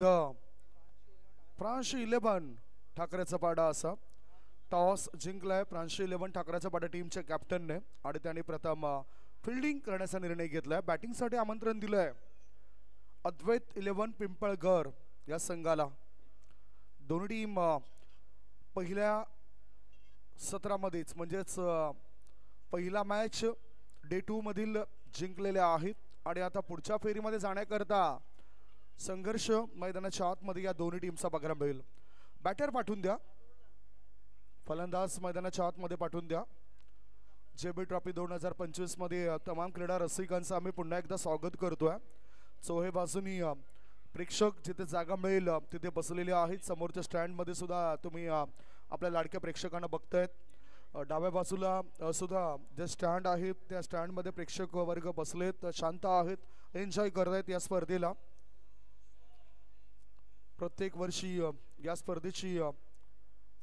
France 11 ठाकरेचा पाडा असा toss जिंकलाय France 11 ठाकरेचा पाडा टीमच्या कॅप्टनने आणि त्यांनी प्रथम फिल्डिंग करण्याचा निर्णय घेतलाय। बॅटिंगसाठी आमंत्रण दिलंय अद्वैत 11 पिंपळघर या संघाला। दोन्ही टीम पहिल्या सत्रामध्येच म्हणजेच पहिला मॅच डे 2 मधील जिंकलेल्या आहेत आणि आता पुढच्या फेरीमध्ये जाण्याकरता संघर्ष मैदानाच्या आतमध्ये या दोन्ही टीमचा बघायला मिळेल। बॅटर पाठवून द्या, फलंदाज मैदानाच्या आतमध्ये पाठवून द्या। जेबी ट्रॉफी 2025 मध्ये तमाम क्रीडा रसिकांचं आम्ही पुन्हा एकदा स्वागत करतोय। चोहे बाजूनी प्रेक्षक जिथे जागा मिळेल तिथे बसलेले आहेत। समोरच्या स्टँडमध्ये सुद्धा तुम्ही आपल्या लाडक्या प्रेक्षकांना बघतायत। डाव्या बाजूला सुद्धा जे स्टँड आहेत त्या स्टँडमध्ये प्रेक्षक वर्ग बसलेत, शांत आहेत, एन्जॉय करतायत या स्पर्धेला। प्रत्येक वर्षी या स्पर्धेची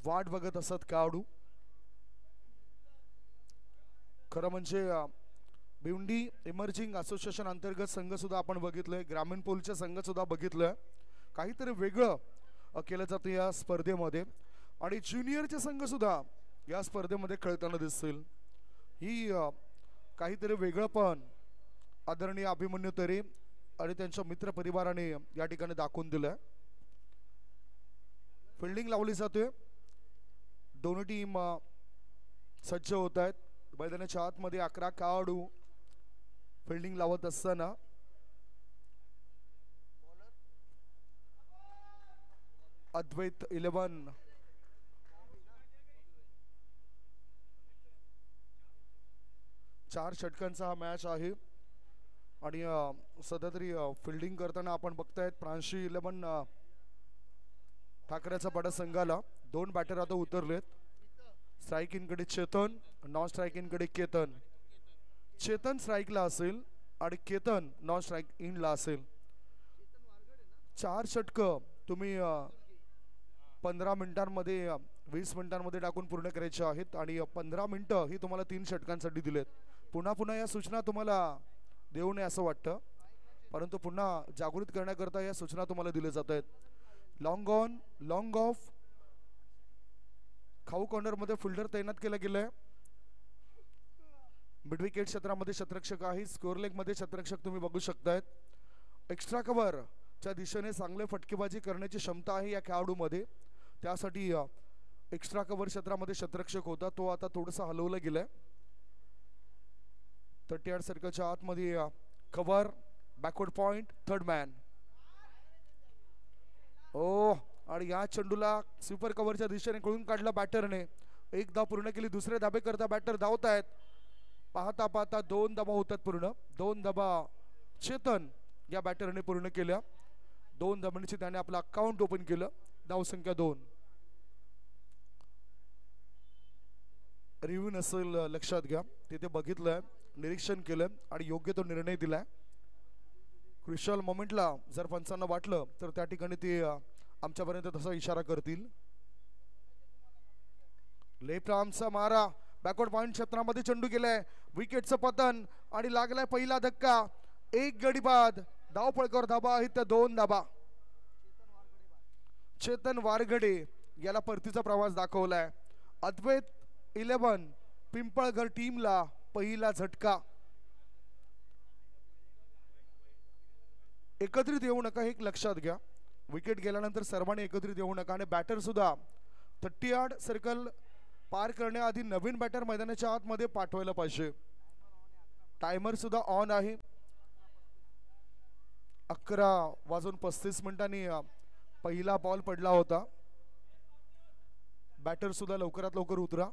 वाट बघत असत खेळाडू। खरं म्हणजे भिवंडी इमर्जिंग असोसिएशन अंतर्गत संघ सुद्धा आपण बघितलंय, ग्रामीण पोलचे संघ सुद्धा बघितलंय। काहीतरी वेगळं केलं जातं या स्पर्धेमध्ये आणि ज्युनियरचे संघ सुद्धा या स्पर्धेमध्ये खेळताना दिसतील। ही काहीतरी वेगळं पण आदरणीय अभिमन्यू तरे आणि त्यांच्या मित्र परिवाराने या ठिकाणी दाखवून दिलंय। फिल्डिंग लावली जाते, दोन्ही टीम सज्ज होत आहेत। मैदानाच्या आतमध्ये 11 खेळाडू फिल्डिंग लावत असताना अद्वैत 11 4 षटकांचा हा मॅच आहे आणि सध्या तरी फिल्डिंग करताना आपण बघतायत फ्रान्स 11 ठाकरेचा पाडा संघाला 2 बॅटर आता उतरलेत। स्ट्राइक इन कडे चेतन, नॉन स्ट्राइक इन कडे केतन। चेतन स्ट्राइकला असेल आणि केतन नॉन स्ट्राइक इन ला असेल। 4 षटक तुम्ही 15 मिनिटांमध्ये 20 मिनिटांमध्ये टाकून पूर्ण करायचे आहेत आणि 15 मिनिटं ही तुम्हाला 3 षटकांसाठी दिलेत। पुन्हा पुन्हा या सूचना तुम्हाला देऊ नये असं वाटतं, परंतु पुन्हा जागृत करण्याकरता या सूचना तुम्हाला दिल्या जात आहेत। लॉंग ऑन, लॉंग ऑफ, खाऊ कॉर्नर मध्ये फिल्डर तैनात केला गेलाय। मिड विकेट क्षेत्रामध्ये शतरक्षक आहे, स्कोअर लेग मध्ये शतरक्षक तुम्ही बघू शकतायत। एक्स्ट्रा कव्हर च्या दिशेने चांगले फटकेबाजी करण्याची क्षमता आहे या खेळाडूमध्ये, त्यासाठी एक्स्ट्रा कव्हर क्षेत्रामध्ये शतरक्षक होता तो आता थोडासा हलवला गेलाय। 38 सर्कलच्या आतमध्ये cover, backward point, third man. ओ आणि या चेंडूला सुपर कव्हरच्या दिशेने कळून काढला बॅटरने। एक धाव पूर्ण केली, दुसरे धाबे करता बॅटर धावत आहेत। पाहता पाहता 2 धाबा होतात पूर्ण, 2 धाबा चेतन या बॅटरने पूर्ण केल्या। 2 धाबांची त्याने आपलं अकाउंट ओपन केलं। धावसंख्या 2। रिव्ह्यू नसेल लक्षात घ्या, तिथे बघितलंय, निरीक्षण केलं आणि योग्य तो निर्णय दिलाय। क्रुशियल मोमेंटला जर पंचांना वाटलं तर त्या ठिकाणी ते आमच्यापर्यंत तसा इशारा करतील। लेफ्ट आर्मचा मारा, बॅकवर्ड पॉइंट क्षेत्रामध्ये चेंडू गेलाय, विकेटचं पतन आणि लागलाय पहिला धक्का। 1 गडी बाद, धाव फळकावर धाबा आहेत त्या 2 धाबा। चेतन वारगडे याला परतीचा प्रवास दाखवलाय। अद्वैत 11 पिंपळघर टीमला पहिला झटका। एकत्रित येऊ नका हे लक्षात घ्या, विकेट गेल्यानंतर सर्वांनी एकत्रित येऊ नका आणि बॅटर सुद्धा 38 सर्कल पार करण्याआधी नवीन बॅटर मैदानाच्या आतमध्ये पाठवायला पाहिजे। टायमर सुद्धा ऑन आहे। 11:35 मिनिटांनी पहिला बॉल पडला होता। बॅटर सुद्धा लवकरात लवकर उतरा।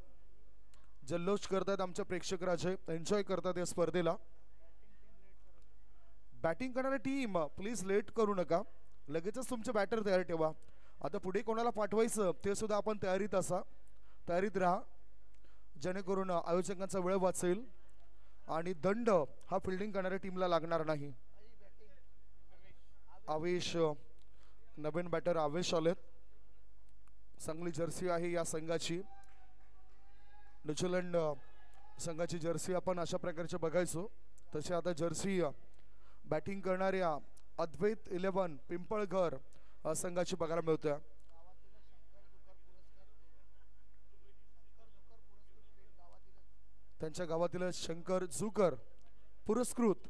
जल्लोष करतात आमचे प्रेक्षक राजे, एन्जॉय करतात या स्पर्धेला। बॅटिंग करणारी टीम प्लीज लेट करू नका, लगेचच तुमचे बॅटर तयार ठेवा। आता पुढे कोणाला पाठवायचं ते सुद्धा आपण तयारीत राहा, जेणेकरून आयोजकांचा वेळ वाचेल आणि दंड हा फिल्डिंग करणाऱ्या टीमला लागणार नाही। आवेश, नवीन बॅटर आवेश आलेत। चांगली जर्सी आहे या संघाची, न्यूझीलंड संघाची जर्सी आपण अशा प्रकारचे बघायचो, तशी आता जर्सी बॅटिंग करणाऱ्या अद्वैत 11 पिंपळघर संघाची बघायला मिळतोय. त्यांच्या गावातील शंकर जुकर पुरस्कृत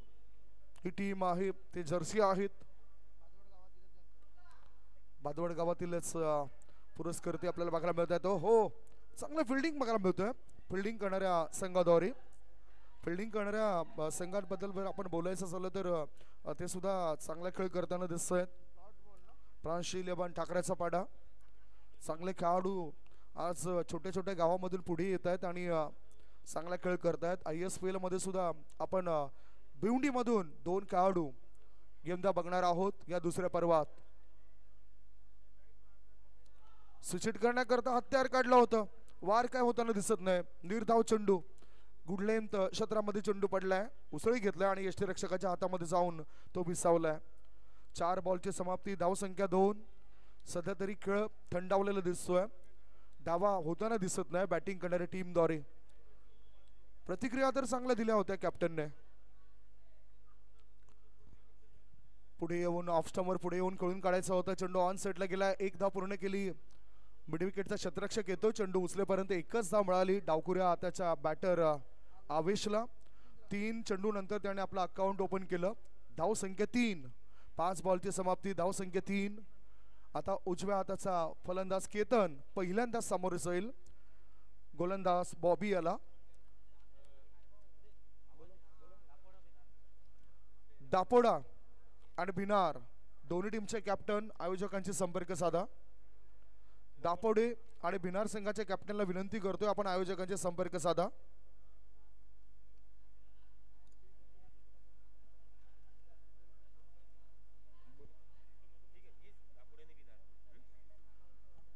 ही टीम आहे, ते जर्सी आहेत. बादवड गावातीलच पुरस्कृती आपल्याला बघायला मिळत आहेत. हो, चांगलं फिल्डिंग बघायला मिळतोय फिल्डिंग करणाऱ्या संघाद्वारे. फिल्डिंग करणाऱ्या संघांबद्दल आपण बोलायचं झालं तर ते सुद्धा चांगला खेळ करताना दिसत आहेत. फ्रान्स 11 ठाकरेचा पाडा, चांगले खेळाडू आज छोट्या छोट्या गावामधून पुढे येत आहेत आणि चांगला खेळ करतायत. ISPL मध्ये सुद्धा आपण भिवंडीमधून 2 खेळाडू यंदा बघणार आहोत या दुसऱ्या पर्वात. स्विचिट करण्याकरता हत्यार काढलं होतं, वार काय होताना दिसत नाही. निर्धाव चेंडू, गुड लेंथ क्षेत्रामध्ये चेंडू पडलाय, उसळी घेतलाय आणि यष्टीरक्षकाच्या हातामध्ये जाऊन तो विसावलाय. 4 बॉलची समाप्ती, धावसंख्या 2. सध्या तरी खेळ थंडावलेला दिसतोय, धावा होताना दिसत नाही बॅटिंग करणाऱ्या टीमद्वारे. प्रतिक्रिया तर चांगल्या दिल्या होत्या कॅप्टनने. पुढे येऊन ऑफ स्टंपवर पुढे येऊन कळून काढायचा होता. चेंडू ऑन सेटला गेला, 1 धाव पूर्ण केली. मिड विकेटचा क्षेत्ररक्षक येतो, चेंडू उचलेपर्यंत 1च धाव मिळाली. डावखुऱ्या त्याच्या बॅटर आवेशला. 3 चेंडू नंतर त्याने आपलं अकाउंट ओपन केलं. धाव संख्या 3. 5 बॉलची समाप्ती, धाव संख्या 3. आता उजव्या हाताचा फलंदाज केतन पहिल्यांदा समोर जाईल. गोलंदाज बॉबी आला. दापोडा आणि बिनार दोन्ही टीमचे कॅप्टन आयोजकांशी संपर्क साधा. दापोडे आणि बिनार संघाच्या कॅप्टनला विनंती करतोय आपण आयोजकांचे संपर्क साधा.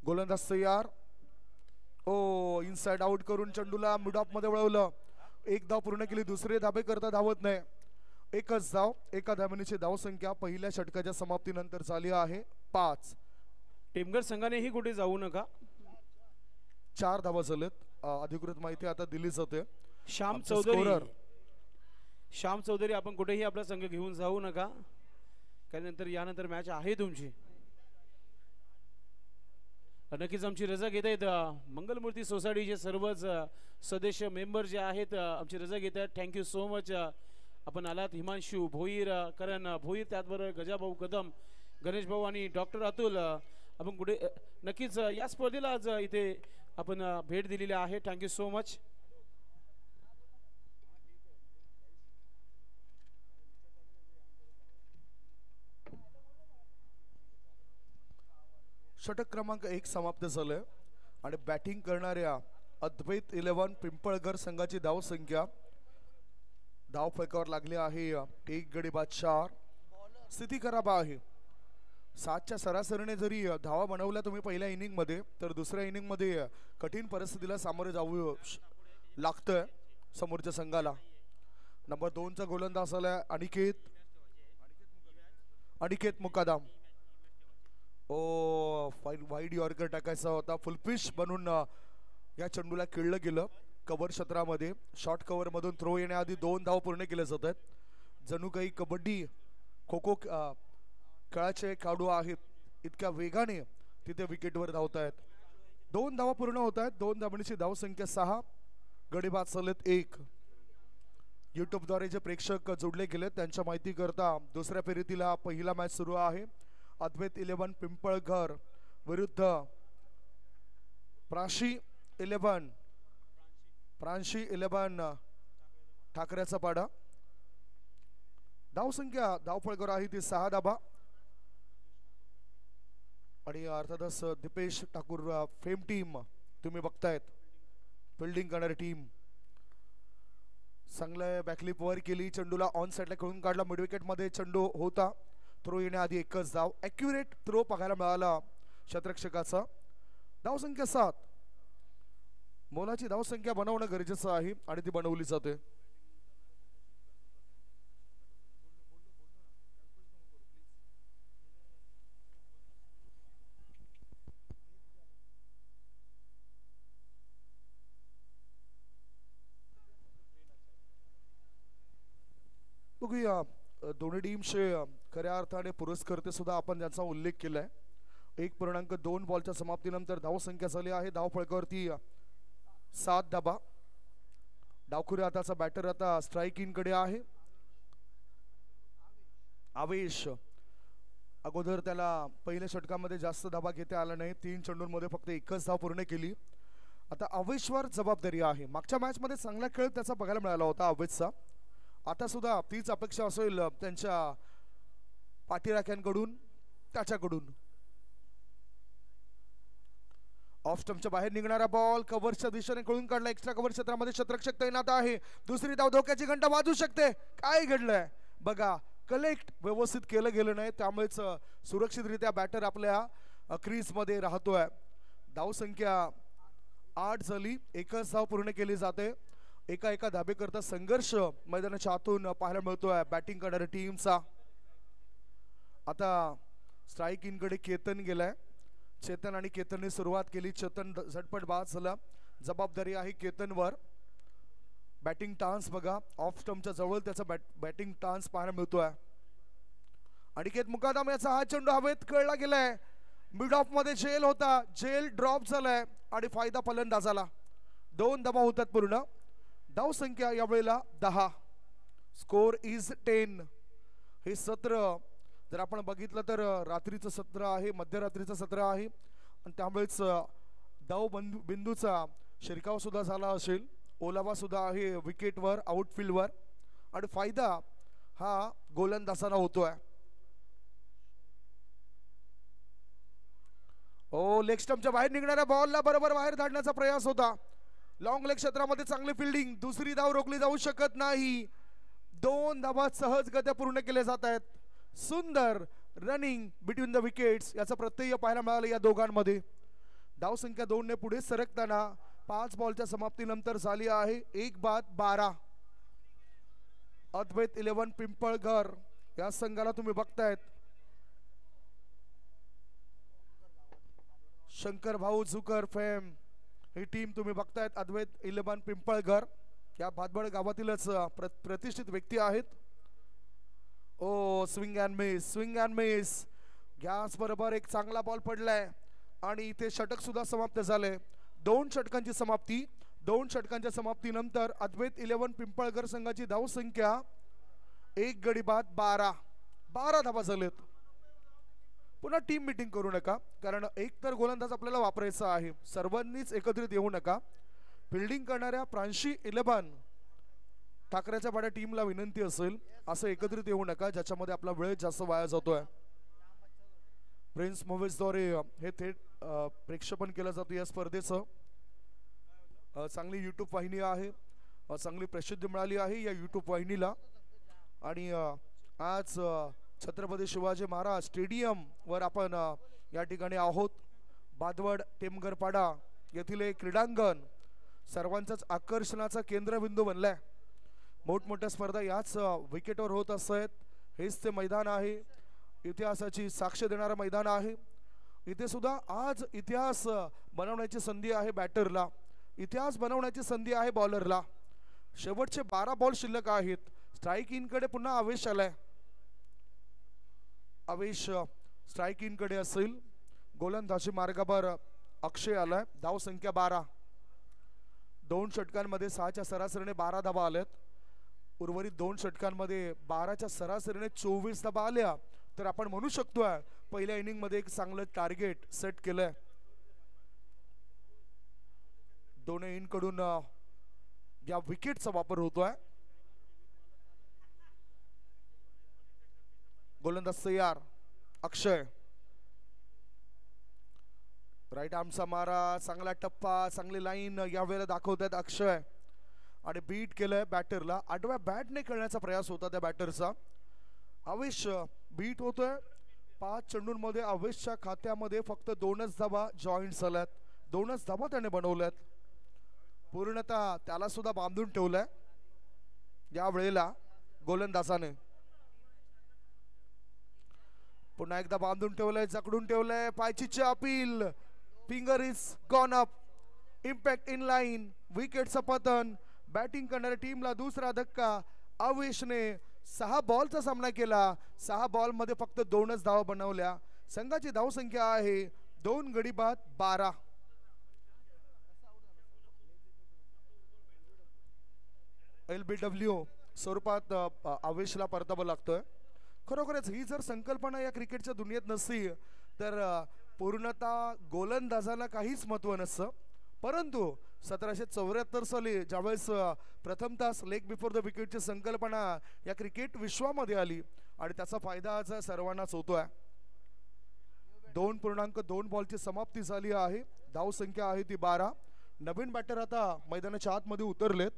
गोलंदाज तयार. ओ, इनसाइड आउट करून चेंडूला मिड ऑफ मध्ये वळवलं. 1 धाव पूर्ण केली. दुसरे धाबे करता धावत नाही. 1च धाव. एका धावणीची धावसंख्या पहिल्या षटकाच्या समाप्तीनंतर झाली आहे 5. टीमगड संघानेही कुठे जाऊ नका. 4 धावा झालेत. अधिकृत माहिती आता दिली जाते. श्याम चौधरी आपण कुठेही आपला संघ घेऊन जाऊ नका, कारण यानंतर मॅच आहे तुमची. नक्कीच आमची रजा घेत आहेत मंगलमूर्ती सोसायटीचे सर्वच सदस्य मेंबर जे आहेत आमची रजा घेत आहेत. Thank you so much. आपण आलात. हिमांशू भोईर, करण भोईर, त्याचबरोबर गजाभाऊ कदम, गणेश भाऊ आणि डॉक्टर अतुल, आपण कुठे नक्कीच या स्पर्धेला आज इथे आपण भेट दिलेली आहे. Thank you so much. षटक क्रमांक 1 समाप्त झालंय आणि बॅटिंग करणाऱ्या अद्वैत 11 पिंपळगर संघाची धाव संख्या धाव फलकावर लागली आहे 1 गडी बाद 4. स्थिती खराब आहे. 7च्या सरासरीने जरी धावा बनवल्या तुम्ही पहिल्या इनिंग मध्ये, तर दुसऱ्या इनिंग मध्ये कठीण परिस्थितीला सामोरे जाऊ लागतंय समोरच्या संघाला. नंबर 2चा गोलंदाज आलाय अनिकेत मुकादम. ओ, वाईड यॉर्कर टाकायचा होता. फुलफिश बनून या चेंडूला खेळलं गेलं कव्हर क्षेत्रामध्ये. शॉर्ट कव्हर मधून थ्रो येण्याआधी 2 धाव पूर्ण केले जात आहेत. जणू काही कबड्डी खो खो खेळाचे खेळाडू आहेत, इतक्या वेगाने तिथे विकेटवर धावत आहेत. 2 धावा पूर्ण होत आहेत. 2 धावांची धावसंख्या 6. गडी बाद चालत 1. युट्यूबद्वारे जे प्रेक्षक जोडले गेले त्यांच्या माहिती करता दुसऱ्या फेरीतीला पहिला मॅच सुरू आहे. अद्वैत 11 पिंपळघर विरुद्ध प्रांशी 11 ठाकरेचा पाडा. धावसंख्या धावफळकर आहे ती 6 धाबा. आणि अर्थातच दीपेश ठाकूर फेम टीम तुम्ही बघतायत, फिल्डिंग करणारी टीम. चांगलं बॅकलिप वर केली, चेंडूला ऑन साइडला खेळून काढला. मिड विकेट मध्ये चेंडू होता. थ्रो येण्याआधी 1च धाव. ॲक्युरेट थ्रो पाहायला मिळाला क्षेत्ररक्षकाचा. धावसंख्या 7. मोलाची धावसंख्या बनवणं गरजेचं आहे आणि ती बनवली जाते. बघूया दोन्ही टीमचे खऱ्या अर्थाने पुरस्कर्ते सुद्धा आपण ज्यांचा उल्लेख केलाय 1.2 बॉलच्या समाप्तीनंतर धावसंख्या झाली आहे धावफलकावरती 7 धाबा. डावखुरी हाताचा बॅटर आता स्ट्राईक इन कडे आहे. आवेश अगोदर त्याला पहिल्या षटकामध्ये जास्त धाबा घेता आला नाही. 3 चेंडूंमध्ये फक्त एकच धाव पूर्ण केली. आता आवेशवर जबाबदारी आहे. मागच्या मॅच मध्ये चांगला खेळ त्याचा बघायला मिळाला होता आवेशचा. आता सुद्धा तीच अपेक्षा असेल त्यांच्या पाठीराख्यांकडून त्याच्याकडून. ऑफ स्टंपच्या बाहेर निघणारा बॉल कव्हरच्या दिशेने कळून काढला. एक्स्ट्रा कव्हर क्षेत्रामध्ये क्षेत्ररक्षक तैनात आहे. दुसरी धाव धोक्याची घंटा वाजू शकते. काय घडलंय बघा. कलेक्ट व्यवस्थित केलं गेलं नाही त्यामुळेच सुरक्षितरित्या बॅटर आपल्या क्रीज मध्ये राहतोय. धावसंख्या 8 झाली. एकच धाव पूर्ण केली जाते. एका धाबेकरता संघर्ष मैदानाच्या आतून पाहायला मिळतोय बॅटिंग करणाऱ्या टीमचा. आता स्ट्राईक इन कडे केतन गेलाय. चेतन आणि केतनने सुरुवात केली. चेतन झटपट बाद झाला. जबाबदारी आहे केतनवर. बॅटिंग टान्स बघा ऑफ स्टंपच्या जवळ त्याचा बॅटिंग टान्स पाहायला मिळतोय. अनिकेत मुकादम याचा हा चेंडू हवेत खेळला गेलाय. मिड ऑफ मध्ये झेल होता. झेल ड्रॉप झालाय आणि फायदा फलंदाजाला. 2 धावा होतात पूर्ण. धाव संख्या यावेळेला 10. Score is 10. हे सत्र जर आपण बघितलं तर रात्रीचं सत्र आहे. मध्यरात्रीचं सत्र आहे आणि त्यामुळेच धाव बिंदूचा शिरकाव सुद्धा झाला असेल. ओलावा सुद्धा आहे विकेटवर आउटफील्डवर आणि फायदा हा गोलंदाजांना होतोय. लेग स्टंपच्या बाहेर निघणाऱ्या बॉलला बरोबर बाहेर धाडण्याचा प्रयास होता. लॉंग लेग क्षेत्रामध्ये चांगली फिल्डिंग. दुसरी धाव रोखली जाऊ शकत नाही. 2 धावा सहजगत्या पूर्ण केल्या जात आहेत. सुंदर रनिंग बिटवीन द विकेट्स याचा प्रत्यय पाहायला मिळाला या दोघांमध्ये. धावसंख्या 2 ने पुढे सरकताना 5 बॉलच्या समाप्तीनंतर झाली आहे 1 बाद 12. अद्वैत 11 पिंपळघर या संघाला तुम्ही बघतायत. शंकर भाऊ झुकर फेम ही टीम तुम्ही बघतायत. अद्वैत 11 पिंपळघर या भातबळ गावातीलच प्रतिष्ठित व्यक्ती आहेत. स्विंग अँड मिस गॅस बरोबर एक चांगला बॉल पडलाय आणि इथे षटक सुद्धा समाप्त झाले. 2 षटकांची समाप्ती. 2 षटकांच्या समाप्तीनंतर अद्वैत 11 पिंपळघर संघाची धावसंख्या 1 गडी बाद 12 धावा झालेत. पुन्हा टीम मीटिंग करू नका कारण एक तर गोलंदाज आपल्याला वापरायचा आहे. सर्वांनीच एकत्रित येऊ नका. फिल्डिंग करणाऱ्या प्रांशी 11 ठाकरेच्या पाड्या टीमला विनंती असेल असं एकत्रित येऊ नका ज्याच्यामध्ये आपला वेळ जास्त वाया जातोय. प्रिन्स मूव्हीजद्वारे हे थेट प्रेक्षेपण केलं जातं या स्पर्धेचं. चांगली यूट्यूब वाहिनी आहे. चांगली प्रसिद्धी मिळाली आहे या यूट्यूब वाहिनीला. आणि आज छत्रपती शिवाजी महाराज स्टेडियम वर आपण या ठिकाणी आहोत. बादवड टेमगरपाडा येथील एक क्रीडांगण सर्वांचाच आकर्षणाचा केंद्रबिंदू बनलाय. मोठमोठ्या स्पर्धा याच विकेटवर होत असतात. हेच ते मैदान आहे. इतिहासाची साक्ष देणारं मैदान आहे. इथे सुद्धा आज इतिहास बनवण्याची संधी आहे बॅटरला. इतिहास बनवण्याची संधी आहे बॉलरला. शेवटचे 12 बॉल शिल्लक आहेत. स्ट्राईक इन कडे पुन्हा आवेश आलाय. आवेश स्ट्राईक इन कडे असेल. गोलंदाजी मार्गावर अक्षय आलाय. धाव संख्या 12. 2 षटकांमध्ये 6च्या सरासरीने 12 धावा आल्यात. उर्वरित 2 षटकांमध्ये 12च्या सरासरीने 24 धावा आल्या तर आपण म्हणू शकतोय पहिल्या इनिंग मध्ये एक चांगलं टार्गेट सेट केलंय. दोन्ही इनिंग कडून या विकेटचा वापर होतोय. गोलंदाज तयार. अक्षय राईट आर्मचा मारा. चांगला टप्पा चांगली लाईन या वेळेला दाखवतात अक्षय आणि बीट केलंय बॅटरला. आडव्या बॅटने खेळण्याचा प्रयास होता त्या बॅटरचा. आवेश बीट होतोय. 5 चेंडूंमध्ये आवेशच्या खात्यामध्ये फक्त 2च धावा जॉईंट झाल्यात. 2च धावा त्याने बनवल्यात. पूर्णतः त्याला सुद्धा बांधून ठेवलंय या वेळेला गोलंदाजाने. पुन्हा एकदा बांधून ठेवलंय. जकडून ठेवलंय. पायचीचे appeal. Finger is gone up. Impact in line. विकेटचं पतन. बॅटिंग करणाऱ्या टीमला दुसरा धक्का. आवेशने 6 बॉलचा सामना केला. 6 बॉल मध्ये फक्त 2च धावा बनवल्या. संघाची धावसंख्या आहे 2 गडी बाद 12. LBW स्वरूपात आवेशला परतावं लागतोय. खरोखरच ही जर संकल्पना या क्रिकेटच्या दुनियेत नसती तर पूर्णतः गोलंदाजाला काहीच महत्व नसतं. परंतु 1774 साली ज्यावेळेस प्रथमतः लेग बिफोर द विकेटची संकल्पना या क्रिकेट विश्वामध्ये आली आणि त्याचा फायदा आज सर्वांनाच होतोय. 2.2 बॉलची समाप्ती झाली आहे. धावसंख्या आहे ती 12. नवीन बॅटर आता मैदानाच्या आतमध्ये उतरलेत.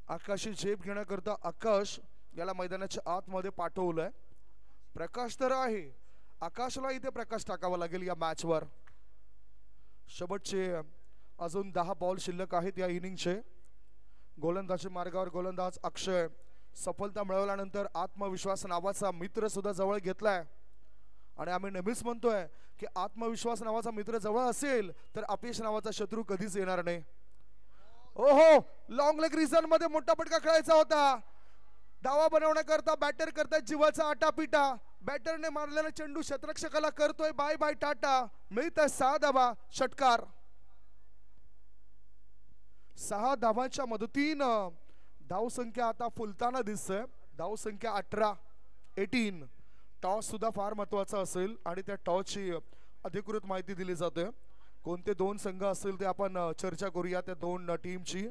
आकाशी झेप घेण्याकरता आकाश याला मैदानाच्या आतमध्ये पाठवलंय. प्रकाश तर आहे, आकाशला इथे प्रकाश टाकावा लागेल या मॅचवर. शेवटचे अजून 10 बॉल शिल्लक आहेत या इनिंगचे. गोलंदाजी मार्गावर गोलंदाज अक्षय सफलता मिळवल्यानंतर आत्मविश्वास नावाचा मित्र सुद्धा जवळ घेतलाय आणि आम्ही नेहमीच म्हणतोय की आत्मविश्वास नावाचा मित्र जवळ असेल तर अपयश नावाचा शत्रू कधीच येणार नाही. ओहो, लॉंग लेग रिझन मध्ये मोठा फटका खेळायचा होता. धावा बनवण्याकरता बॅटर करताय जीवाचा आटापिटा. बॅटरने मारलेला चेंडू क्षेत्ररक्षकाला करतोय बाय बाय टाटा. मिळतोय 6 धावा. षटकार. 6 धावांच्या मदतीनं धावसंख्या आता फुलताना दिसतंय. धावसंख्या 18. टॉस सुद्धा फार महत्वाचा असेल आणि त्या टॉसची अधिकृत माहिती दिली जाते. कोणते 2 संघ असतील ते आपण चर्चा करूया. त्या 2 टीमची.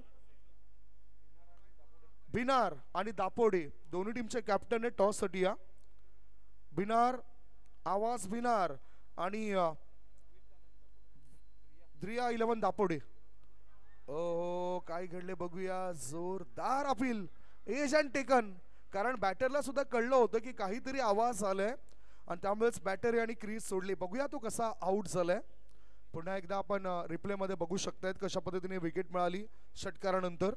बिनार आणि दापोडे दोन्ही टीमचे कॅप्टन आहे टॉस साठी. या बिनार, आवाज बिनार आणि द्रिया 11 दापोडे. ओ काय घडले बघूया. जोरदार अपील, एज अँड टेकन. कारण बॅटरला सुद्धा कळलं होतं की काहीतरी आवाज आलाय आणि त्यामुळेच बॅटर यांनी क्रीज सोडली. बघूया तो कसा आउट झालाय. पुन्हा एकदा आपण रिप्ले मध्ये बघू शकतायत कशा पद्धतीने विकेट मिळाली षटकारानंतर.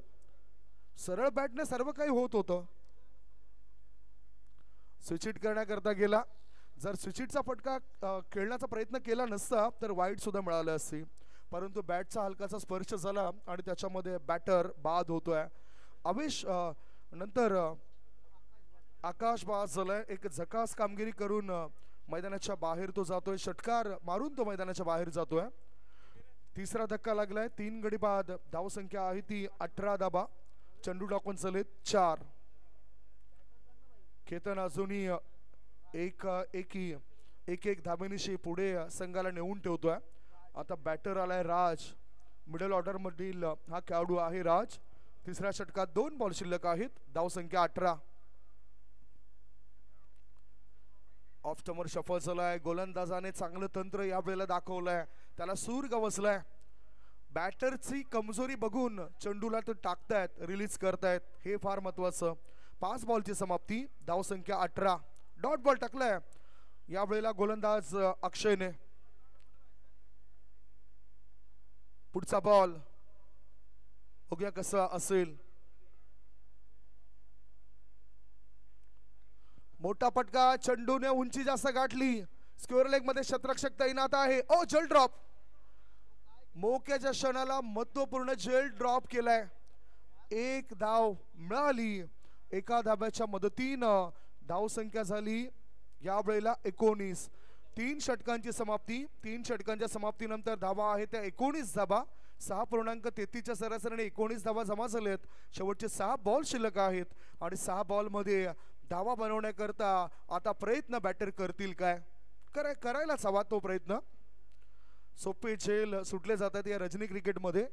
सरळ बॅटने सर्व काही होत होतं. स्विच हिट करण्याकरता गेला. जर स्विच हिटचा फटका खेळण्याचा प्रयत्न केला नसता तर वाईट सुद्धा मिळाले असते. परंतु बॅटचा हलकाचा स्पर्श झाला आणि त्याच्यामध्ये बॅटर बाद होतोय. आवेश नंतर आकाश बाद झालाय. एक झकास कामगिरी करून मैदानाच्या बाहेर तो जातोय. षटकार मारून तो मैदानाच्या बाहेर जातोय. तिसरा धक्का लागलाय. 3 गडी बाद. धावसंख्या आहे ती 18 धाबा. चेंडू टाकून चलेत 4. केतन अजूनही एक धाबेनिशी पुढे संघाला नेऊन ठेवतोय. आता बॅटर आलाय राज. मिडल ऑर्डर मधील हा खेळाडू आहे राज. तिसऱ्या षटकात 2 बॉल शिल्लक आहेत. धावसंख्या 18. ऑफ स्टंपर शफल झालाय. गोलंदाजाने चांगलं तंत्र या वेळेला दाखवलंय. त्याला सूर गवसलाय. बॅटरची कमजोरी बघून चेंडूला तो टाकतायत, रिलीज करतायत. हे फार महत्वाचं. 5 बॉलची समाप्ती. धावसंख्या 18. डॉट बॉल टाकलाय या वेळेला गोलंदाज अक्षयने. पुढचा बॉल बघूया कसा असेल. मोठा फटका. चेंडूने उंची जास्त गाठली. स्क्वेअर लेग मध्ये क्षेत्ररक्षक तैनात आहे. ओ जल ड्रॉप. मोक्याच्या क्षणाला महत्वपूर्ण जेल ड्रॉप केलाय. 1 धाव मिळाली. एका धाब्याच्या मदतीनं धावसंख्या झाली या वेळेला 19. 3 षटकांची समाप्ती. 3 षटकांच्या समाप्तीनंतर धावा आहे त्या 19 धावा. 6.33च्या सरासरीने 19 धावा जमा झालेत. शेवटचे 6 बॉल शिल्लक आहेत आणि 6 बॉल मध्ये धावा बनवण्याकरता आता प्रयत्न बॅटर करतील काय. करायलाच हवा तो प्रयत्न. सोपे झेल सुटले जातात या रजनी क्रिकेटमध्ये.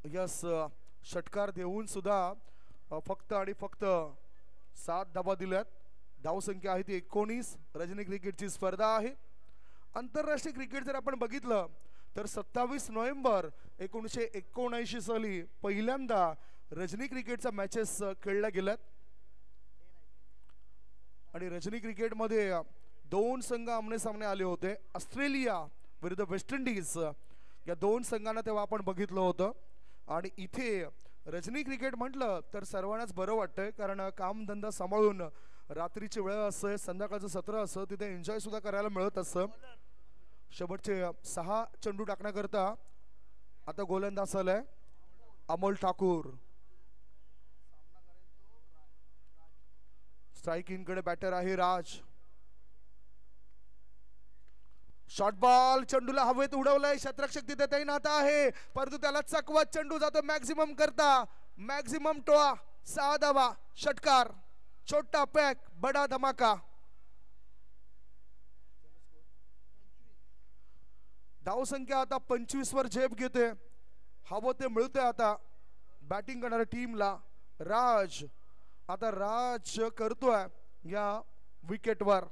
यस, षटकार देऊन सुद्धा फक्त आणि फक्त 7 धावा दिल्यात. धावसंख्या आहे ती 19. रजनी क्रिकेटची स्पर्धा आहे. आंतरराष्ट्रीय क्रिकेट जर आपण बघितलं तर 27 नोव्हेंबर 1979 साली पहिल्यांदा रजनी क्रिकेटच्या मॅचेस खेळल्या गेल्यात आणि रजनी क्रिकेटमध्ये 2 संघ आमने सामने आले होते. ऑस्ट्रेलिया विरुद्ध वेस्ट इंडिज या 2 संघांना तेव्हा आपण बघितलं होतं. आणि इथे रजनी क्रिकेट म्हटलं तर सर्वांनाच बरं वाटतंय कारण कामधंदा सांभाळून रात्रीची वेळ असते, संध्याकाळचं सत्र असतं, तिथे एन्जॉय सुद्धा करायला मिळत असतं. शेवटचे 6 चेंडू टाकण्याकरता आता गोलंदाज आलाय अमोल ठाकूर. स्ट्राइक इनकडे बॅटर आहे राज. शॉर्ट बॉल चेंडूला हवेत उडवलंय. क्षेत्ररक्षक तिथे तैनात आहे परंतु त्याला चकवत चेंडू जातो मॅक्झिमम करता. मॅक्झिमम टोळा 6 धावा. षटकार. छोटा पॅक बडा धमाका. धाव संख्या आता 25 वर झेप घेते. हवं ते मिळतंय आता बॅटिंग करणाऱ्या टीमला. राज आता राज करतोय या विकेटवर.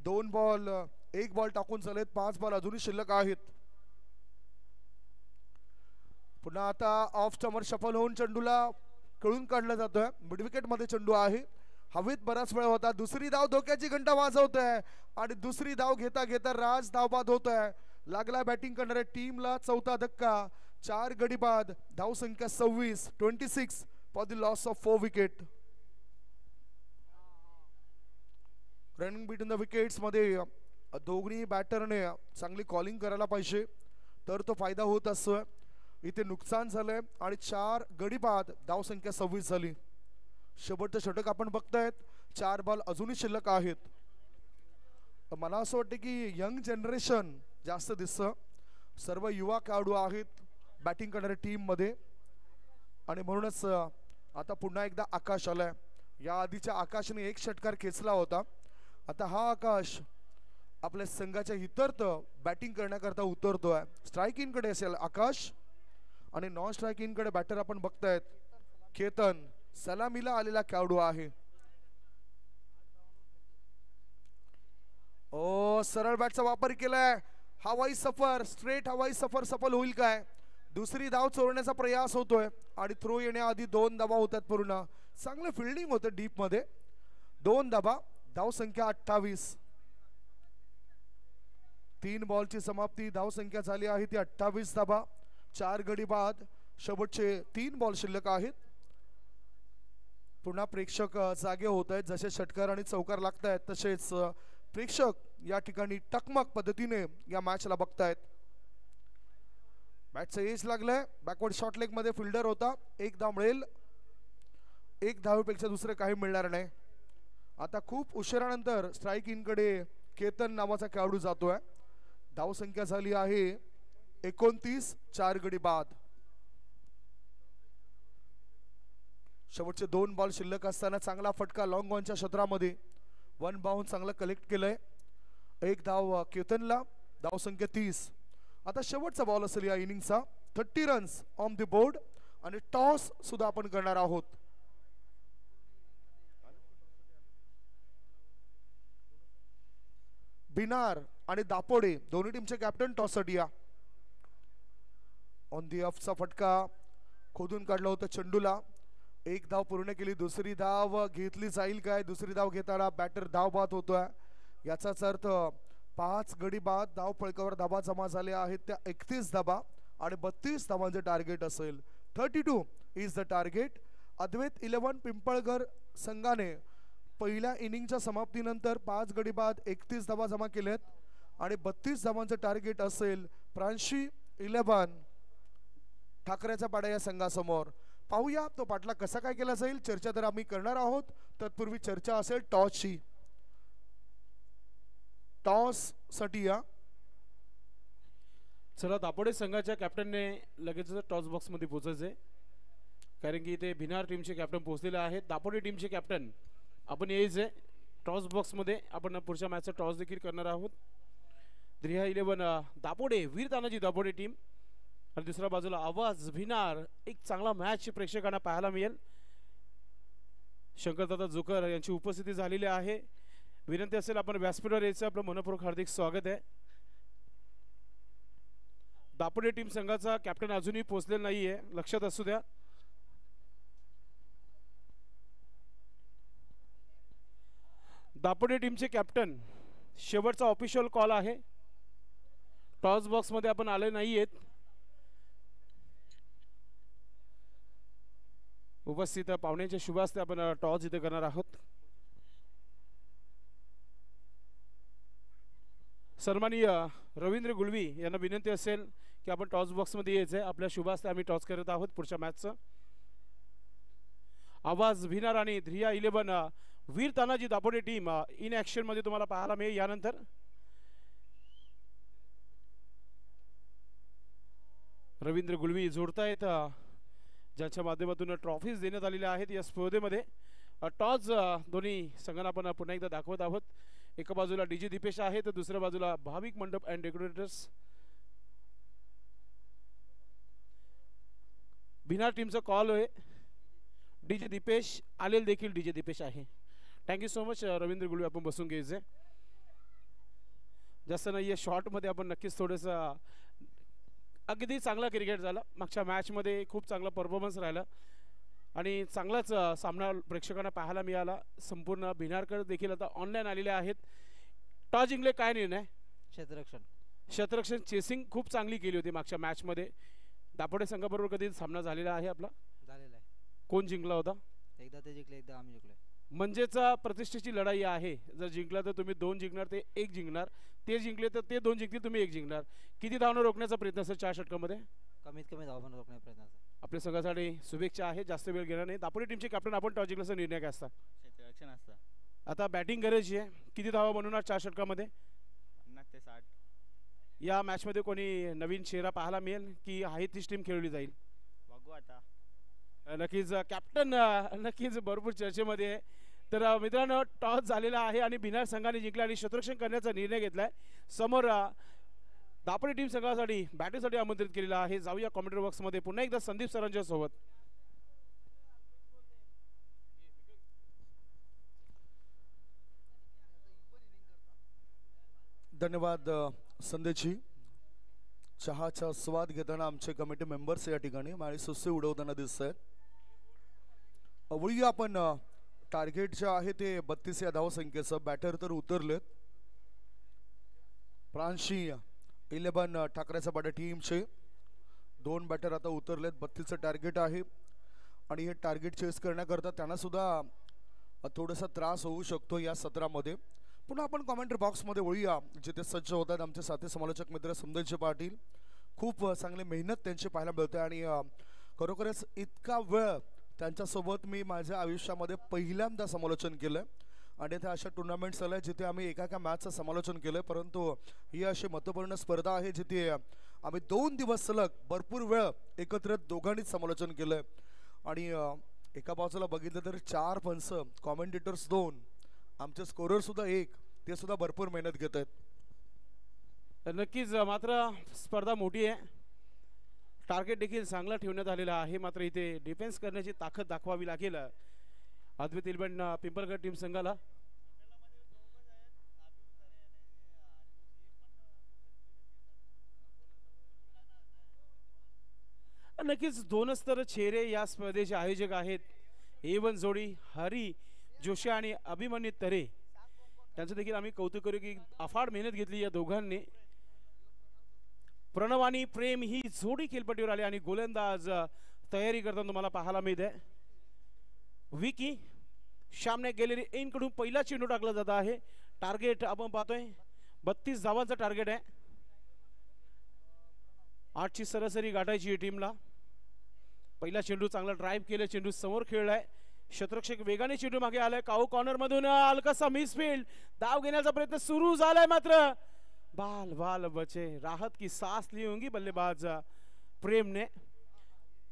2 बॉल 1 बॉल टाकून चालेत. 5 बॉल अजूनही शिल्लक आहेत. पुन्हा आता ऑफ स्टंपर शफल होऊन चेंडूला कळून काढला जातोय. मिड विकेट मध्ये चेंडू आहे. हवेत बराच वेळ होता. दुसरी धाव धोक्याची घंटा वाजवतोय आणि दुसरी धाव घेता घेता राज धावबाद होतोय. लागला बॅटिंग करणाऱ्या टीमला चौथा धक्का. 4 गडी बाद. धाव संख्या 26 for the loss of 4 wicket. Running between the wickets मध्ये दोघी बॅटरने चांगली कॉलिंग करायला पाहिजे तर तो फायदा होत असतोय. इथे नुकसान झालंय आणि 4 गडी बाद. धाव संख्या 26 झाली. शेवटचं षटक आपण बघतायत. 4 बॉल अजूनही शिल्लक आहेत. मला असं वाटतं की यंग जनरेशन जास्त दिसतं. सर्व युवा खेळाडू आहेत बॅटिंग करणाऱ्या टीम मध्ये आणि म्हणूनच आता पुन्हा एकदा आकाश आलाय. या आधीच्या आकाशने 1 षटकार खेचला होता. आता हा आकाश आपल्या संघाच्या हितार्थ बॅटिंग करण्याकरता उतरतोय. स्ट्राइक इनकडे असेल आकाश आणि नॉन स्ट्राइक इनकडे बॅटर आपण बघतायत केतन. सलामीला आलेला खेळाडू आहे. ओ सरळ बॅटचा वापर केलाय. हवाई सफर स्ट्रेट हवाई सफर सफल होईल काय. दुसरी धाव चोरण्याचा प्रयास होतोय आणि थ्रो येण्याआधी 2 धावा होतात पूर्ण. चांगलं फिल्डिंग होतं डीप मध्ये. 2 धावा. धाव संख्या 28. 3 बॉलची समाप्ती. धाव संख्या झाली आहे ती 28 धावा. 4 गडी बाद. शेवटचे 3 बॉल शिल्लक आहेत. पुन्हा प्रेक्षक जागे होत आहेत. जसे षटकार आणि चौकार लागत आहेत तसेच प्रेक्षक या ठिकाणी टकमक पद्धतीने या मॅचला बघतायत. बॅटचं एज लागलंय. बॅकवर्ड शॉर्ट लेग मध्ये फिल्डर होता. 1 धाव मिळेल. 1 धावेपेक्षा दुसरे काही मिळणार नाही. आता खूप उशिरानंतर स्ट्राइक इनकडे केतन नावाचा खेळाडू जातोय. धाव संख्या झाली आहे 29. 4 गडी बाद. शेवटचे 2 बॉल शिल्लक असताना चांगला फटका लॉंग ऑनच्या क्षेत्रामध्ये. 1 बाउंस चांगला कलेक्ट केलंय. 1 धाव केतनला. धाव संख्या 30. आता शेवटचा बॉल असेल या इनिंगचा. 30 रन्स ऑन द बोर्ड आणि टॉस सुद्धा आपण करणार आहोत. बिनार आणि दापोडे दोन्ही टीमचे कॅप्टन टॉस साठी या. ऑन दी ऑफचा फटका खोदून काढला होता चेंडूला. 1 धाव पूर्ण केली. दुसरी धाव घेतली जाईल काय. दुसरी धाव घेताना बॅटर धाव बाद होतोय. याचाच अर्थ 5 गडी बाद. धाव फळकावर धावा जमा झाल्या आहेत त्या 31 धावा आणि 32 धावांचे टार्गेट असेल. 32 इज द टार्गेट. अद्वैत 11 पिंपळगर संघाने पहिल्या इनिंगच्या समाप्तीनंतर 5 गडी बाद 31 धावा जमा केल्यात आणि 32 धावांचं टार्गेट असेल प्रांशी 11 ठाकरेचा पाडा या संघासमोर. पाहूया तो पाटला कसा काय केला जाईल. चर्चा तर आम्ही करणार आहोत. तत्पूर्वी चर्चा असेल टॉसची. टॉस साठी या. चला दापोडे संघाच्या कॅप्टनने लगेच टॉस बॉक्स मध्ये पोहोचायचे कारण की इथे भिनार टीमचे कॅप्टन पोहोचलेले आहेत. दापोडे टीमचे कॅप्टन आपण यायचे टॉस बॉक्स मध्ये. आपण पुढच्या मॅचचा टॉस देखील करणार आहोत. द्रिहा 11 दापोडे वीर तानाजी दापोडे टीम आणि दुसऱ्या बाजूला आवाज भिनार. एक चांगला मॅच प्रेक्षकांना पाहायला मिळेल. शंकरदादा जोकर यांची उपस्थिती झालेली आहे. विनंती असेल आपण व्यासपीठावर यायचं. आपलं मनपूर्वक हार्दिक स्वागत आहे. दापोडे टीम संघाचा कॅप्टन अजूनही पोहोचलेला नाहीये. लक्षात असू द्या. दापोडे टीमचे कॅप्टन शेवटचा ऑफिशियल कॉल आहे. टॉस बॉक्स मध्ये आपण आले नाहीयेत. उपस्थित पाहुण्यांच्या शुभ हस्ते आपण टॉस इथे करणार आहोत. सन्माननीय रवींद्र गुलवी यांना विनंती असेल की आपण टॉस बॉक्स मध्ये यायचंय. आपल्या शुभ हस्ते आम्ही टॉस करत आहोत पुढच्या मॅचचं. आवाज भिनार आणि द्रिया 11 वीर Tanaji Dapode team in action मध्ये तुम्हाला पाहायला मिळेल यानंतर. रवींद्र गुलवी जोडतायत ज्यांच्या माध्यमातून ट्रॉफीज देण्यात आलेल्या आहेत या स्पर्धेमध्ये. टॉस दोन्ही संघांना आपण पुन्हा एकदा दाखवत आहोत. एका बाजूला डीजे दीपेश आहे तर दुसऱ्या बाजूला भाविक मंडप अँड डेकोरेटर्स. भिनार टीमचा कॉल आहे. डीजे दीपेश आलेल देखील डीजे दीपेश आहे. Thank you so much Ravindra Gulvi. आपण बसून घ्यायचे जास्त नाही आहे शॉर्टमध्ये. आपण नक्कीच थोडंसं अगदी चांगला क्रिकेट झाला मागच्या मॅचमध्ये. खूप चांगला परफॉर्मन्स राहिला आणि चांगलाच सामना प्रेक्षकांना पाहायला मिळाला. संपूर्ण भिनारकर देखील आता ऑनलाईन आलेले आहेत. टॉस जिंकले काय निर्णय? क्षेत्ररक्षण चेसिंग खूप चांगली केली होती मागच्या मॅचमध्ये. दापोडे संघाबरोबर कधी सामना झालेला आहे आपला? झालेला आहे. कोण जिंकला होता? एकदा ते जिंकले एकदा आम्ही जिंकलोय. म्हणजेच प्रतिष्ठेची लढाई आहे. जर जिंकला तर तुम्ही 2 जिंकणार, ते 1 जिंकणार. ते जिंकले तर ते 2 जिंकतील, तुम्ही 1 जिंकणार. किती धावणं रोखण्याचा प्रयत्न असेल 4 षटकामध्ये? कमीत कमी धावणं रोखण्याचा प्रयत्न असेल. आपल्या संघासाठी शुभेच्छा आहे. जास्त वेळ घेणार नाही. दापोडे टीमचे कॅप्टन आपण टॉस जिंकल्याचा निर्णय काय असता? क्षेत्ररक्षण असतं. आता बॅटिंग करायची आहे. किती धावा बनवणार 4 षटकामध्ये? 50 ते 60. या मॅचमध्ये कोणी नवीन चेहरा पाहायला मिळेल की आहे तीच टीम खेळली जाईल? बघू आता. नक्कीच कॅप्टन नक्कीच भरपूर चर्चेमध्ये आहे. तर मित्रांनो टॉस झालेला आहे आणि भिनार संघाने जिंकला आणि क्षेत्ररक्षण करण्याचा निर्णय घेतलाय. समोर दापोडे टीम संघासाठी बॅटिंगसाठी आमंत्रित केलेला आहे. जाऊया कॉमेंट्री बॉक्समध्ये पुन्हा एकदा संदीप सरांच्या सोबत. धन्यवाद संदेशजी. चहाचा स्वाद घेताना आमचे कमिटी मेंबर्स या ठिकाणी आणि सुस्से उडवताना दिसत आहेत. वळूया आपण टार्गेट जे आहे ते 32 या धावसंख्येचं. बॅटर तर उतरलेत. प्रांशी 11 ठाकरेचा पाडा टीमचे 2 बॅटर आता उतरलेत. 32चं टार्गेट आहे आणि हे टार्गेट चेस करण्याकरता त्यांना सुद्धा थोडासा त्रास होऊ शकतो या सत्रामध्ये. पुन्हा आपण कॉमेंट्री बॉक्समध्ये वळूया जिथे सज्ज होतात आमचे साथी समालोचक मित्र संदेश पाटील. खूप चांगली मेहनत त्यांची पाहायला मिळते आणि खरोखरच इतका वेळ त्यांच्यासोबत मी माझ्या आयुष्यामध्ये पहिल्यांदा समालोचन केलं आणि त्या अशा टुर्नामेंट्स आल्या जिथे आम्ही एका मॅचचं समालोचन केलं. परंतु ही अशी महत्त्वपूर्ण स्पर्धा आहे जिथे आम्ही 2 दिवस सलग भरपूर वेळ एकत्रित दोघांनीच समालोचन केलं आणि एका बाजूला बघितलं तर 4 पंच, कॉमेंटेटर्स 2, आमचे स्कोरर सुद्धा 1, ते सुद्धा भरपूर मेहनत घेत आहेत. नक्कीच मात्र स्पर्धा मोठी आहे. टार्गेट देखील चांगला ठेवण्यात आलेला आहे. मात्र इथे डिफेन्स करण्याची ताकद दाखवावी लागेल अद्वैत इलेव्हन पिंपळगड टीम संघाला. नक्कीच 2च तर चेहरे या स्पर्धेचे आयोजक आहेत. A1 जोडी हरी जोशी आणि अभिमन्यू तरे त्यांचं देखील आम्ही कौतुक करू की अफाट मेहनत घेतली या दोघांनी. प्रणव आणि प्रेम ही जोडी खेळपट्टीवर आली आणि गोलंदाज तयारी करताना तुम्हाला पाहायला मिळते. विकी सामने गॅलरी एन कडून पहिला चेंडू टाकला जात आहे. टार्गेट आपण पाहतोय 32 धावांचं टार्गेट आहे. 8ची सरासरी गाठायची आहे टीमला. पहिला चेंडू चांगला ड्राईव्ह केलं. चेंडू समोर खेळलाय. क्षेत्ररक्षक वेगाने चेंडू मागे आलाय. काऊ कॉर्नर मधून हलकासा मिसफील्ड. धाव घेण्याचा प्रयत्न सुरू झालाय मात्र बाल बाल बचे. राहत की सांस ली होंगी बल्लेबाज प्रेम ने.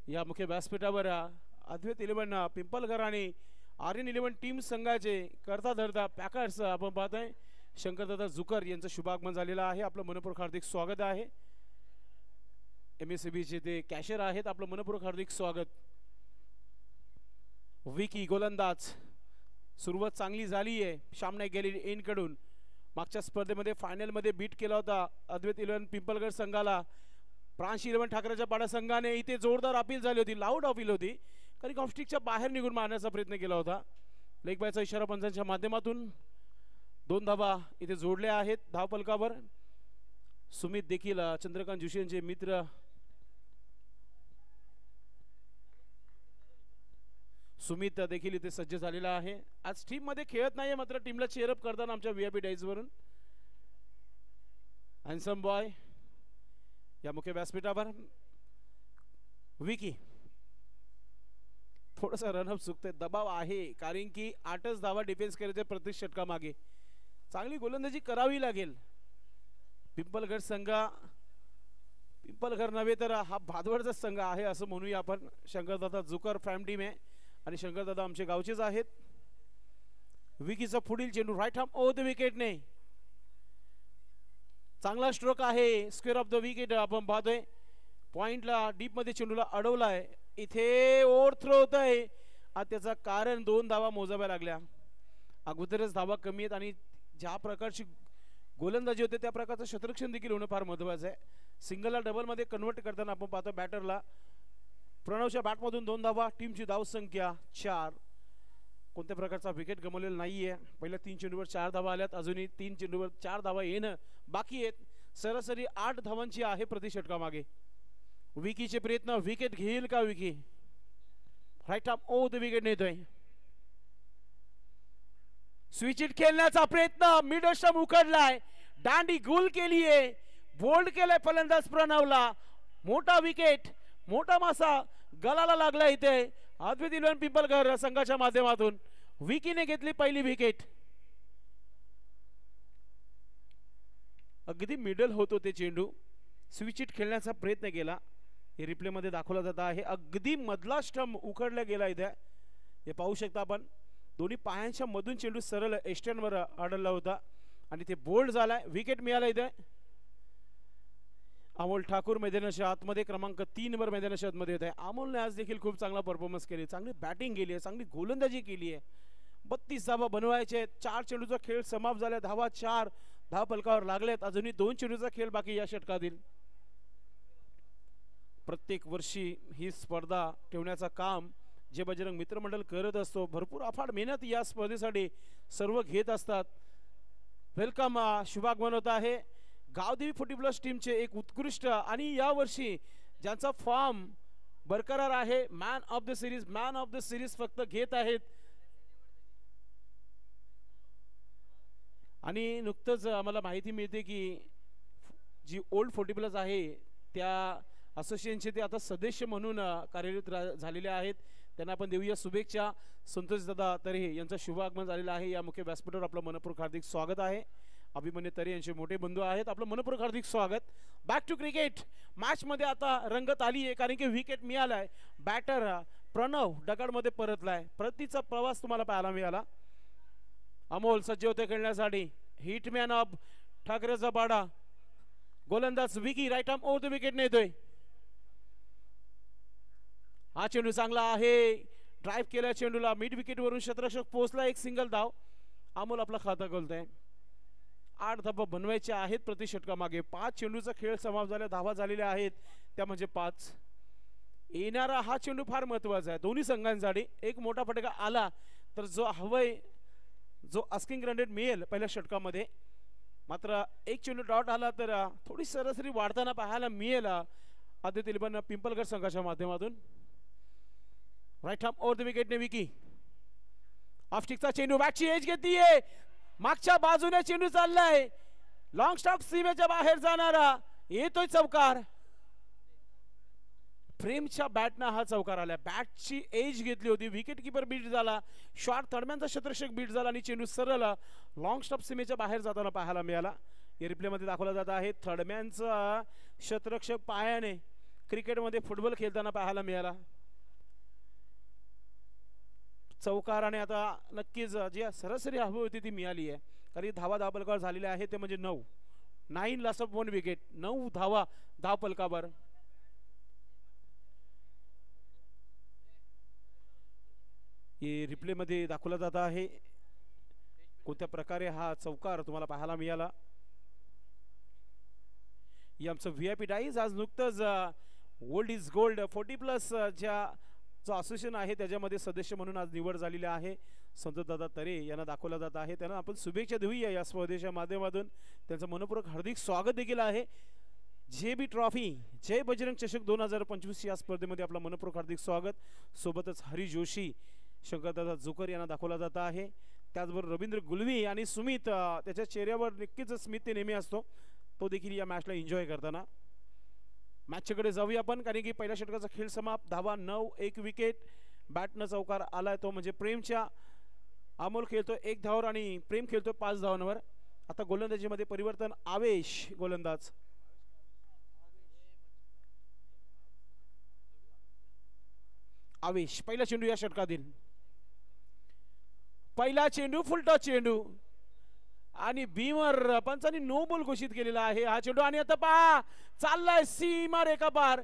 या मुख्य व्यासपीठावर अद्वैत इलेव्हन पिंपलघर आणि आर्यन इलेव्हन टीम संघाचे करता धरता पॅकर्स आपण पाहतोय शंकरदादा जुकर यांचं शुभागमन झालेलं आहे. आपलं मनपूर्वक हार्दिक स्वागत आहे. MSCB चे ते कॅशर आहेत. आपलं मनपूर्वक हार्दिक स्वागत. विकी गोलंदाज. सुरुवात चांगली झाली आहे. सामना गॅलरी एन कडून मागच्या स्पर्धेमध्ये फायनलमध्ये बीट केला होता अद्वैत इलेव्हन पिंपलगड संघाला. प्रांशी इलेव्हन ठाकरेच्या पाडा संघाने इथे जोरदार अपील झाली होती. लाऊड अपील होती कारण ऑफस्टिकच्या बाहेर निघून मारण्याचा प्रयत्न केला होता. लेग बायचा इशारा पंचांच्या माध्यमातून 2 धावा इथे जोडल्या आहेत धावफलकावर. सुमित देखील चंद्रकांत जोशी यांचे मित्र सुमित देखील इथे सज्ज झालेला आहे. आज टीम मध्ये खेळत नाहीये मात्र टीमला चेअरअप करताना आमच्या VIP डाईज वरून हॅन्सम बॉय या मुख्य व्यासपीठावर. विकी थोडासा रनअप चुकतोय, दबाव आहे कारण की 8च धावा डिफेन्स करायचे प्रत्येक षटकामागे. चांगली गोलंदाजी करावी लागेल. पिंपलगड संघ, पिंपलघर नव्हे तर हा भादवडचा संघ आहे असं म्हणूया आपण. शंकरदादा जुकर फॅम टीम आहे आणि शंकरदादा आमचे गावचेच आहेत. विकीचा पुढील चेंडू राईट हॅम ओव्हर द विकेटने, चांगला स्ट्रोक आहे. स्क्वेअर ऑफ द विकेट आपण पाहतोय. पॉइंटला डीप मध्ये चेंडूला अडवलाय. इथे ओव्हर थ्रो होत आहे. त्याचा कारण 2 धावा मोजाव्या लागल्या. अगोदरच धावा कमी आहेत आणि ज्या प्रकारची गोलंदाजी होते त्या प्रकारचं क्षेत्ररक्षण देखील होणं फार महत्वाचं आहे. सिंगलला डबल मध्ये कन्वर्ट करताना आपण पाहतो बॅटरला प्रणवच्या बॅटमधून 2 धावा, टीमची धाव संख्या 4. कोणत्या प्रकारचा विकेट गमावलेला नाहीये. पहिल्या 3 चेंडूवर 4 धावा आल्यात, अजूनही 3 चेंडूवर 4 धावा येणं बाकी आहेत. सरासरी 8 धावांची आहे प्रति षटकामागे. विकीचे प्रयत्न, विकेट घेईल का Vicky? Right arm over the wicket नेतोय. स्विच इट खेळण्याचा प्रयत्न, मिड स्टंप उखडलाय, दांडी गोल केलीये, बोल्ड केलाय फलंदाज प्रणवला. मोठा विकेट, मोठा मासा गलाला लागला इथे. अद्वैत इलेव्हन पिंपलघर संघाच्या माध्यमातून विकीने घेतली पहिली विकेट. अगदी मिडल होतो ते चेंडू, स्विच इट खेळण्याचा प्रयत्न केला. हे रिप्ले मध्ये दाखवला जात आहे. अगदी मधला स्टंप उखडला गेला इथे, हे पाहू शकता आपण. दोन्ही पायांच्या मधून चेंडू सरळ एस्टर्नवर आढळला होता आणि ते बोल्ड झालाय. विकेट मिळाला इथे. अमोल ठाकूर मैदानाच्या आतमध्ये क्रमांक 3 वर मैदानाच्या आतमध्ये होत आहे. अमोलने आज देखील खूप चांगला परफॉर्मन्स केली, चांगली बॅटिंग केली आहे, चांगली गोलंदाजी केली आहे. 32 धावा बनवायचे आहेत. 4 चेंडूचा खेळ समाप्त झाला. धावा 4, धाव फलकावर लागलेत. अजूनही 2 चेंडूचा खेळ बाकी या षटकातील. प्रत्येक वर्षी ही स्पर्धा ठेवण्याचं काम जे बजरंग मित्रमंडळ करत असतो. भरपूर अफाट मेहनत या स्पर्धेसाठी सर्व घेत असतात. वेलकम, शुभागमन होत आहे. गावदेवी 40+ टीमचे एक उत्कृष्ट आणि या वर्षी ज्यांचा फॉर्म बरकरार आहे, मॅन ऑफ द सिरीज फक्त घेत आहेत. आणि नुकतंच आम्हाला माहिती मिळते की जी ओल्ड 40+ आहे त्या असोसिएशनचे ते आता सदस्य म्हणून कार्यरत झालेले आहेत. त्यांना आपण देऊया शुभेच्छा. संतोषदादा तरे यांचा शुभ आगमन झालेलं आहे. या मुख्य व्यासपीठावर आपलं मनपूर्वक हार्दिक स्वागत आहे. अभिमन्यू तरे यांचे मोठे बंधू आहेत, आपलं मनपूर्वक हार्दिक स्वागत. बॅक टू क्रिकेट मॅच मध्ये आता रंगत आली आहे कारण की विकेट मिळालाय. बॅटर प्रणव दगडमध्ये परतलाय. परतीचा प्रवास तुम्हाला पाहायला मिळाला. अमोल सज्ज होते खेळण्यासाठी. हिटमॅन ऑफ ठाकरेचा पाडा गोलंदाज Vicky right arm over the wicket नेतोय. हा चेंडू चांगला आहे. ड्राईव्ह केल्या चेंडूला मिड विकेट वरून क्षेत्ररक्षक पोहोचला. एक सिंगल धाव. अमोल आपला खाता खोलतोय. 8 धावा बनवायच्या आहेत प्रति षटकामागे. 5 चेंडूचा खेळ समाप्त झाला. धावा झालेल्या आहेत त्या म्हणजे 5. येणारा हा चेंडू फार महत्वाचा आहे दोन्ही संघांसाठी. एक मोठा फटका आला तर जो हवय, जो आस्किंग रन रेट मिळेल पहिल्या षटकामध्ये. मात्र एक चेंडू डॉट आला तर थोडी सरासरी वाढताना पाहायला मिळेल आदित्य इलेव्हन पिंपलगड संघाच्या माध्यमातून. राईट आर्म ओव्हर द विकेटने विकी. ऑफस्टिकचा चेंडू बॅटची एज घेतीये. मागच्या बाजूने चेंडू चाललाय. लॉंग स्टॉक सीमेच्या बाहेर जाणारा येतोय चौकार. फ्रेमच्या बॅटना हा चौकार आला. बॅटची एज घेतली होती. विकेट किपर बीट झाला. शॉट थर्डमॅनचा क्षेत्ररक्षक बीट झाला आणि चेंडू सरळ लॉंग स्टॉप सीमेच्या बाहेर जाताना पाहायला मिळाला. या रिप्ले मध्ये दाखवला जात आहे. थर्डमॅनचा क्षेत्ररक्षक पायाने क्रिकेटमध्ये फुटबॉल खेळताना पाहायला मिळाला. चौकाराने आता नक्कीच जी सरासरी हवी होती ती मिळाली आहे. कारण धावा धावपलकावर झालेल्या आहे ते म्हणजे 9 लॉस ऑफ 1 विकेट. 9 धावा धावपलकावर. हे रिप्ले मध्ये दाखवला जात आहे कोणत्या प्रकारे हा चौकार तुम्हाला पाहायला मिळाला. आमचं VIP डाईज आज नुकतंच ओल्ड इज गोल्ड 40+ ज्या जो असोसिएशन आहे त्याच्यामध्ये सदस्य म्हणून आज निवड झालेली आहे. संतोषदादा तरे यांना दाखवला जात आहे. त्यांना आपण शुभेच्छा देऊया या स्पर्धेच्या माध्यमातून. त्यांचं मनपूर्वक हार्दिक स्वागत देखील आहे. JB ट्रॉफी जय बजरंग चषक 2025 या स्पर्धेमध्ये आपलं मनपूर्वक हार्दिक स्वागत. सोबतच हरी जोशी, शंकरदादा जोकर यांना दाखवला जात आहे. त्याचबरोबर रवींद्र गुलवी आणि सुमित, त्याच्या चेहऱ्यावर नक्कीच स्मित नेहमी असतो, तो देखील या मॅचला एन्जॉय करताना. मॅचकडे जाऊया आपण कारण की पहिल्या षटकाचा खेळ समाप्त. धावा 9, 1 विकेट. बॅटनं चौकार आलाय तो म्हणजे प्रेमच्या. अमोल खेळतो 1 धावावर आणि प्रेम खेळतो 5 धावांवर. आता गोलंदाजीमध्ये परिवर्तन. आवेश गोलंदाज. आवेश पहिला चेंडू या षटकातील. पहिला चेंडू फुलटॉस चेंडू आणि भीमर पंचांनी नो बॉल घोषित केलेला आहे हा चेंडू. आणि आता पहा चाललाय सीमा रेखा पार.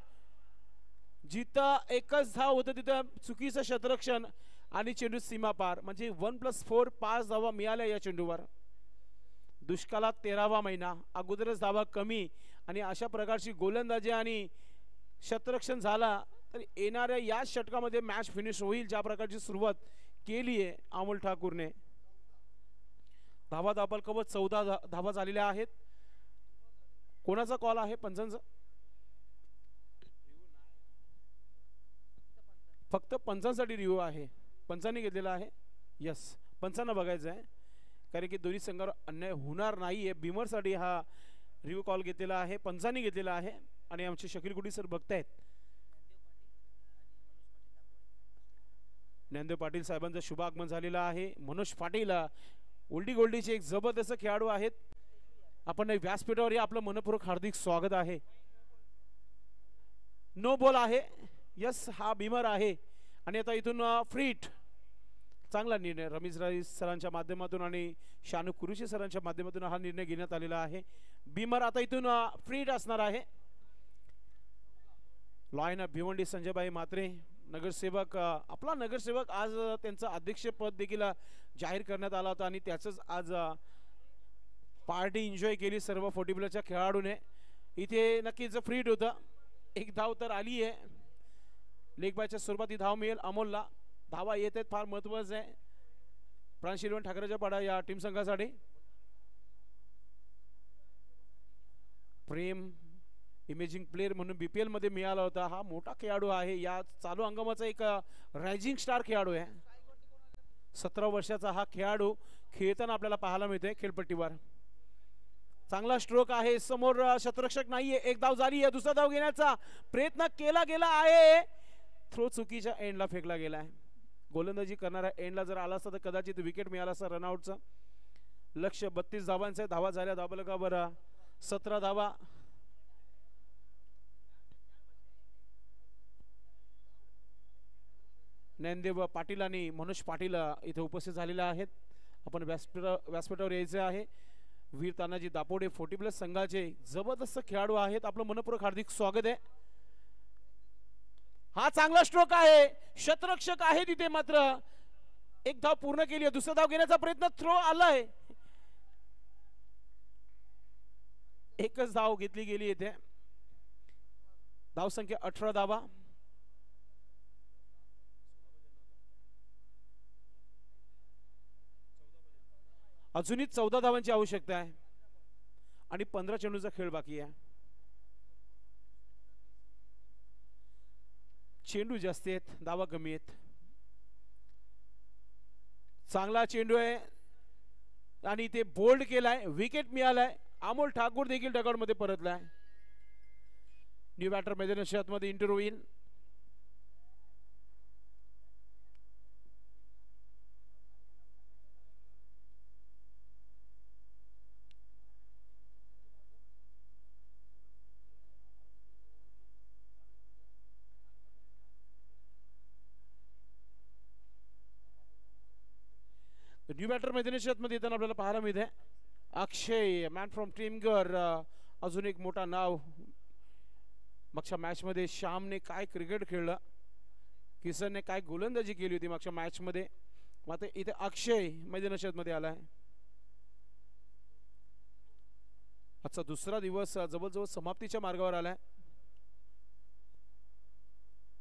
जिथं एकच धाव होतं तिथं चुकीचं क्षेत्ररक्षण आणि चेंडू सीमा पार. म्हणजे 1+4 5 धावा मिळाल्या या चेंडूवर. दुष्काळात 13वा महिना, अगोदरच धावा कमी आणि अशा प्रकारची गोलंदाजी आणि क्षेत्ररक्षण झाला तर येणाऱ्या या षटकामध्ये मॅच फिनिश होईल ज्या प्रकारची सुरुवात केली आहे अमोल ठाकूरने. धावा दाबल कवच 14 धावा झालेल्या आहेत. कोणाचा कॉल आहे पंचांचा? फक्त पंचांसाठी रिव्ह्यू आहे. पंचांनी घेतलेला आहे. यस, पंचांना बघायचं आहे कारण की दोन्ही संघावर अन्याय होणार नाहीये. भीमरसाठी हा रिव्ह्यू कॉल घेतलेला आहे, पंचांनी घेतलेला आहे. आणि आमचे शकील गुडी सर बघतायत. ज्ञानदेव पाटील साहेबांचं शुभ आगमन झालेलं आहे. मनोज पाटील ओल्डी गोल्डीचे एक जबरदस्त खेळाडू आहेत. आपण व्यासपीठावर आपलं मनपूर्वक हार्दिक स्वागत आहे. नो बॉल आहे. यस, हा भीमर आहे. आणि आता इथून फ्रीट. चांगला निर्णय रमेश राय सरांच्या माध्यमातून आणि शानू कुरुशी सरांच्या माध्यमातून हा निर्णय घेण्यात आलेला आहे. भीमर आता इथून फ्रीट असणार आहे. लॉयन भिवंडी संजयबाई मात्रे नगरसेवक. आपला नगरसेवक आज त्यांचं अध्यक्षपद देखील जाहीर करण्यात आला होता आणि त्याचंच आज पार्टी एन्जॉय केली सर्व 40 प्लसच्या खेळाडूने. इथे नक्कीच फ्रीट होतं. 1 धाव तर आली आहे. लेग बायच्या स्वरूपात ही धाव मिळेल अमोलला. धावा येत आहेत, फार महत्वाचं आहे प्रांशिलवन ठाकरेच्या पाडा या टीम संघासाठी. प्रेम इमेजिंग प्लेअर म्हणून बीपीएल मध्ये मिळाला होता. हा मोठा खेळाडू आहे. या चालू हंगामाचा एक रायझिंग स्टार खेळाडू आहे. 17 वर्षाचा हा खेळाडू खेळताना आपल्याला पाहायला मिळतोय खेळपट्टीवर. चांगला स्ट्रोक आहे. समोर क्षेत्ररक्षक नाहीये. 1 धाव झाली आहे. दुसरा धाव घेण्याचा प्रयत्न केला गेला आहे. थ्रो चुकीच्या एंडला फेकला गेला आहे. गोलंदाजी करणाऱ्या एंडला जर आला असता तर कदाचित विकेट मिळाला असता रनआउटचं. लक्ष 32 धावांचे. धावा झाल्या धावलकावर 17 धावा. ज्ञानदेव पाटील आणि मनोज पाटील इथे उपस्थित झालेले आहेत. आपण व्यासपीठावर यायचे आहे. वीर तानाजी दापोडे 40 प्लस संघाचे जबरदस्त खेळाडू आहेत. आपलं मनपूर्वक हार्दिक स्वागत आहे. हा चांगला स्ट्रोक आहे. क्षेत्ररक्षक आहे तिथे, मात्र 1 धाव पूर्ण केली आहे. दुसरा धाव घेण्याचा प्रयत्न. थ्रो आलाय. एकच धाव घेतली गेली येथे. धाव संख्या 18 धावा. अजूनही 14 धावांची आवश्यकता आहे आणि 15 चेंडूचा खेळ बाकी आहे. चेंडू जास्त आहेत, धावा कमी आहेत. चांगला चेंडू आहे आणि ते बोल्ड केलाय. विकेट मिळालाय. अमोल ठाकूर देखील डगआउट मध्ये परतलाय. न्यू बॅटर मैदानात मध्ये इंटर होईल. न्यू बॅटर मैदानात मध्ये येताना आपल्याला पाहायला मिळते अक्षय मॅन फ्रॉम टीमगर. अजून एक मोठा नाव. मागच्या मॅच मध्ये श्यामने काय क्रिकेट खेळलं, किसनने काय गोलंदाजी केली होती मागच्या मॅच मध्ये. मात्र इथे अक्षय मैदानात मध्ये आलाय. आजचा दुसरा दिवस जवळजवळ समाप्तीच्या मार्गावर आलाय.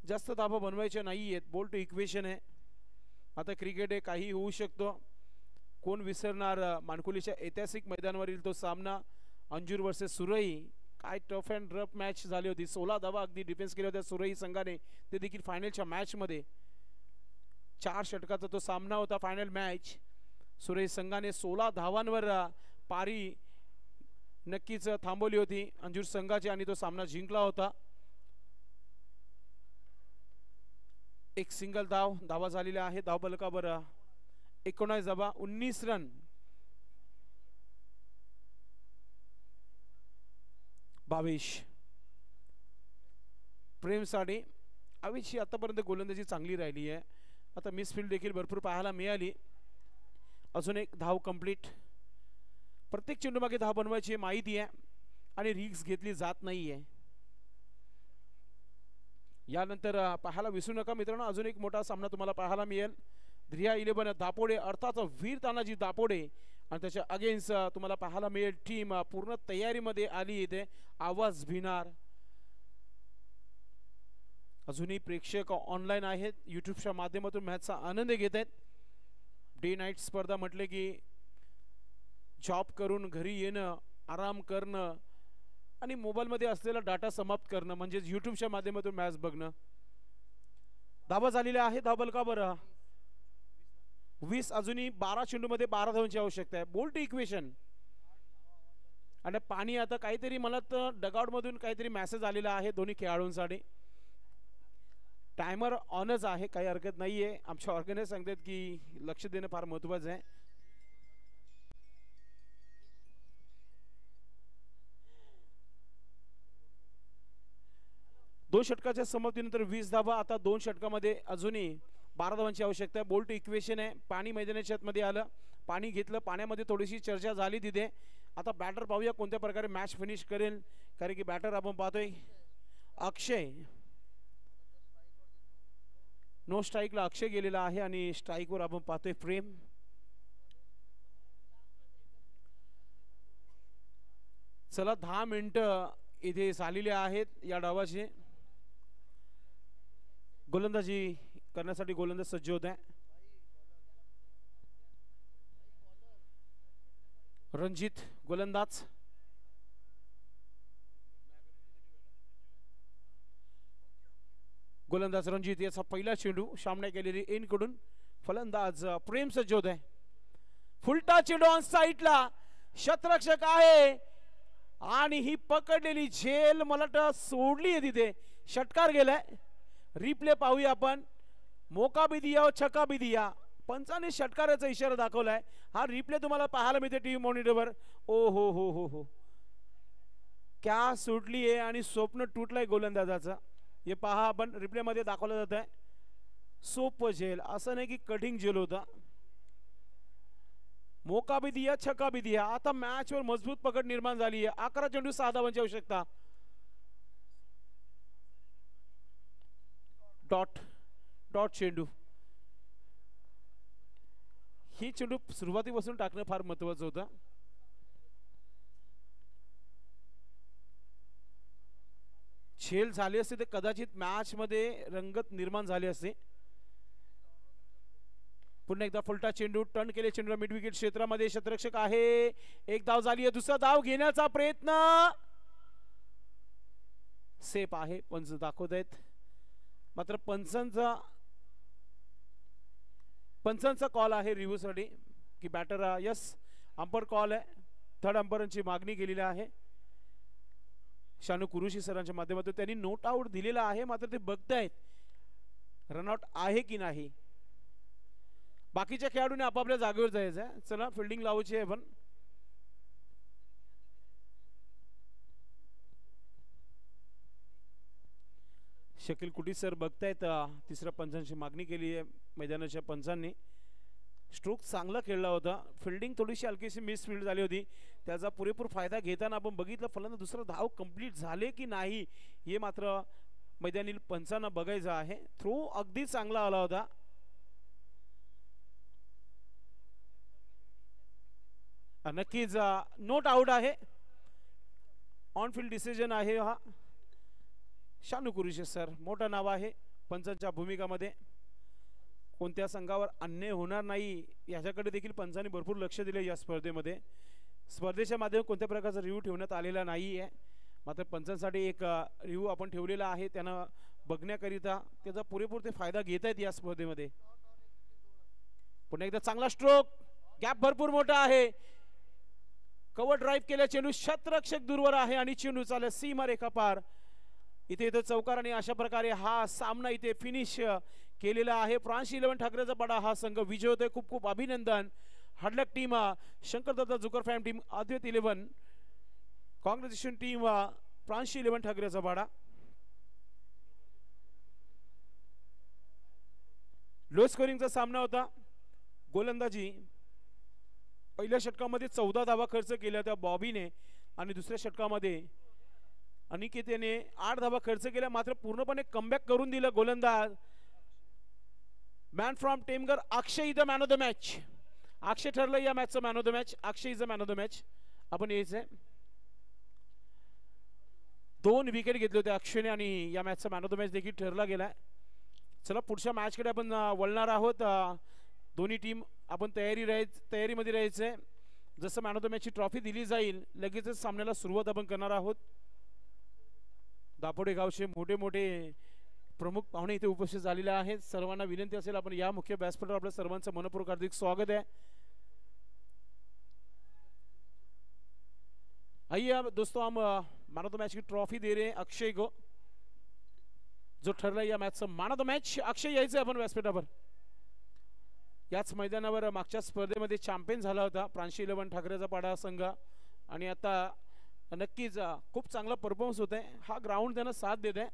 जास्त धाबा बनवायच्या नाहीयेत. बोल टू इक्वेशन आहे. आता क्रिकेट आहे, काही होऊ शकतो. कोण विसरणार मानकुलीच्या ऐतिहासिक मैदानावरील तो सामना अंजूर वर्सेस सुरई. काय टफ अँड रफ मॅच झाली होती. 16 धावा अगदी डिफेन्स केल्या होत्या सुरई संघाने. ते देखील फायनलच्या मॅच मध्ये 4 षटकाचा तो सामना होता. Final match. सुरई संघाने 16 धावांवर पारी नक्कीच थांबवली होती अंजूर संघाची आणि तो सामना जिंकला होता. एक सिंगल धावा झालेल्या आहे. धावफलकावर 19 धावा, 19 रन. भावेश प्रेमसाठी आवेशची आतापर्यंत गोलंदाजी चांगली राहिली आहे. आता मिसफील्ड देखील भरपूर पाहायला मिळाली. अजून एक धाव कंप्लीट. प्रत्येक चेंडूमागे धाव बनवायची माहिती आहे आणि रिस्क घेतली जात नाहीये. यानंतर पाहायला विसरू नका मित्रांनो, अजून एक मोठा सामना तुम्हाला पाहायला मिळेल. ध्रिया 11 दापोडे अर्थात वीर तानाजी दापोडे आणि त्याच्या अगेन्स्ट तुम्हाला पाहायला मिळेल टीम पूर्ण तयारीमध्ये आली. इथे आवाज भिनार. अजूनही प्रेक्षक ऑनलाईन आहेत, यूट्यूबच्या माध्यमातून मॅचचा आनंद घेत आहेत. डे नाईट स्पर्धा म्हटले की जॉब करून घरी येणं, आराम करणं आणि मोबाईलमध्ये असलेला डाटा समाप्त करणं म्हणजेच यूट्यूबच्या माध्यमातून मॅच बघणं. धावा झालेल्या आहे धावफलकावर 20. अजूनही 12 चेंडूमध्ये 12 धावांची आवश्यकता आहे. Bolt equation. आणि पाणी आता काहीतरी मला तर डगआउट मधून काहीतरी मेसेज आलेला आहे दोन्ही खेळाडूंसाठी. टायमर ऑनच आहे, काही हरकत नाहीये. आमच्या ऑर्गनायझर सांगतात की लक्ष देणं फार महत्वाचं आहे. दोन षटकाच्या समाप्तीनंतर 20 धावा. आता 2 षटकामध्ये अजूनही 12 धावांची आवश्यकता आहे. बोल्ट इक्वेशन आहे. पाणी मैदानाच्या आतमध्ये आलं, पाणी घेतलं, पाण्यामध्ये थोडीशी चर्चा झाली तिथे. आता बॅटर पाहूया कोणत्या प्रकारे मॅच फिनिश करेल, कारण की बॅटर आपण पाहतोय अक्षय. नो स्ट्राईकला अक्षय गेलेला आहे आणि स्ट्राईकवर आपण पाहतोय प्रेम. चला 10 मिनिटं इथे झालेले आहेत या डावाचे. गोलंदाजी करण्यासाठी गोलंदाज सज्ज होत आहे. रणजित गोलंदाज. गोलंदाज रणजित याचा पहिला चेंडू सामना केलेली एन कडून. फलंदाज प्रेम सज्ज होत आहे. फुलटा चेंडू ऑन साईडला, शतरक्षक आहे आणि ही पकडलेली झेल मला सोडली आहे तिथे. षटकार गेलाय. रिप्ले पाहूया आपण. मोका भी दिया और छक्का भी दिया. पंचाने षटकाराचा इशारा दाखवलाय. हा रिप्ले तुम्हाला पाहायला मिळते टीव्ही मॉनिटरवर. ओ हो हो हो हो, क्या सुटली आहे आणि स्वप्न तुटलंय गोलंदाजाचं. हे पहा आपण रिप्ले मध्ये दाखवलं जात आहे. सोप झेल, असं नाही की कठीण झेल होता. मोका भी दिया, छक्का भी दिया. आता मॅच वर मजबूत पकड निर्माण झाली आहे. 11 चेंडू 6 धावांची आवश्यकता. डॉट डॉट चेंडू. ही चेंडू सुरुवातीपासून टाकणं फार महत्वाचं होतं. झेल झाली असते तर कदाचित मॅच मध्ये रंगत निर्माण झाली असते. पुन्हा एकदा फुलटा चेंडू, टर्न केले चेंडूला मिड विकेट क्षेत्रामध्ये. शतरक्षक आहे. एक धाव झाली आहे. दुसरा धाव घेण्याचा प्रयत्न. सेफ आहे. पंच दाखवत आहेत. मात्र पंचांचा कॉल आहे रिव्ह्यू साठी की बॅटर यस. अंपर कॉल आहे. थर्ड अंपरांची मागणी केलेली आहे शानू कुरुशी सरांच्या माध्यमातून. त्यांनी नोट आउट दिलेला आहे, मात्र ते बघतायत रनआउट आहे की नाही. बाकीच्या खेळाडूंनी आपापल्या जागेवर जायचं आहे. चला फिल्डिंग लावायची आहे पण. शकील कुटी सर बघतायत. तिसऱ्या पंचांची मागणी केली आहे मैदानाच्या पंचांनी. स्ट्रोक चांगला खेळला होता. फिल्डिंग थोडीशी हलकीशी मिसफील्ड झाली होती, त्याचा पुरेपूर फायदा घेताना आपण बघितलं. फलंदाज दुसरा धाव कंप्लीट झाले की नाही हे मात्र मैदानी पंचांना बघायचं आहे. थ्रो अगदी चांगला आला होता. नक्कीच नोट आउट आहे. ऑन फील्ड डिसिजन आहे हा. शानू कुरुशी सर मोठं नाव आहे पंचांच्या भूमिकामध्ये. कोणत्या संघावर अन्याय होणार नाही याच्याकडे देखील पंचांनी भरपूर लक्ष दिले या स्पर्धेमध्ये. स्पर्धेच्या माध्यमातून कोणत्या प्रकारचा रिव्ह्यू ठेवण्यात आलेला नाही आहे, मात्र पंचांसाठी एक रिव्ह्यू आपण ठेवलेला आहे त्यांना बघण्याकरिता. त्याचा पुरेपूर ते फायदा घेत आहेत या स्पर्धेमध्ये. पुन्हा एकदा चांगला स्ट्रोक. गॅप भरपूर मोठा आहे. कव्हर ड्राईव्ह केल्या चेंडू. शतरक्षक दूरवर आहे आणि चेंडू चालला सीमा रेखा पार. इथे चौकार आणि अशा प्रकारे हा सामना इथे फिनिश केलेला आहे. फ्रान्स 11 ठाकरेचा पाडा हा संघ विजय होतोय. खूप खूप अभिनंदन. हडलक टीम, शंकरदत्ता जुकर फॅम टीम, अद्वैत 11, कॉंग्रॅच्युलेशन टीम फ्रान्स 11 ठाकरेचा पाडा. लो स्कोरिंगचा सामना होता. गोलंदाजी पहिल्या षटकामध्ये 14 धावा खर्च केल्या त्या बॉबीने आणि दुसऱ्या षटकामध्ये अनिकेतने 8 धावा खर्च केल्या. मात्र पूर्णपणे कमबॅक करून दिलं गोलंदाज man from Temgar Akshay is the man of the match. Akshay ठरलं या मॅचचं man of the match. Akshay is the man of the match. आपण यायचंय 2 विकेट घेतले होते अक्षयने आणि या मॅचचा मॅन ऑफ द मॅच देखील ठरला गेलाय. चला पुढच्या मॅचकडे आपण वळणार आहोत. दोन्ही टीम आपण तयारीमध्ये राहायचंय. जसं मॅन ऑफ द मॅचची ट्रॉफी दिली जाईल लगेचच सामन्याला सुरुवात आपण करणार आहोत. दापोडे गावचे मोठे मोठे प्रमुख पाहुणे इथे उपस्थित झालेले आहेत. सर्वांना विनंती असेल आपण या मुख्य व्यासपीठावर आपल्या सर्वांचं मनपूर्वक हार्दिक स्वागत है. आइए दोस्तों, हम मैन ऑफ द मैच की ट्रॉफी दे रहे हैं अक्षय को, जो ठरला या मॅचचा मॅन ऑफ द मॅच. अक्षय यायचं आपण व्यासपीठावर. याच मैदानावर मागच्या स्पर्धेमध्ये चॅम्पियन झाला होता फ्रान्स 11 ठाकरेचा पाडा संघ आणि आता नक्कीच खूप चांगला परफॉर्मन्स होत आहे. हा ग्राउंड त्यांना साथ देत आहे.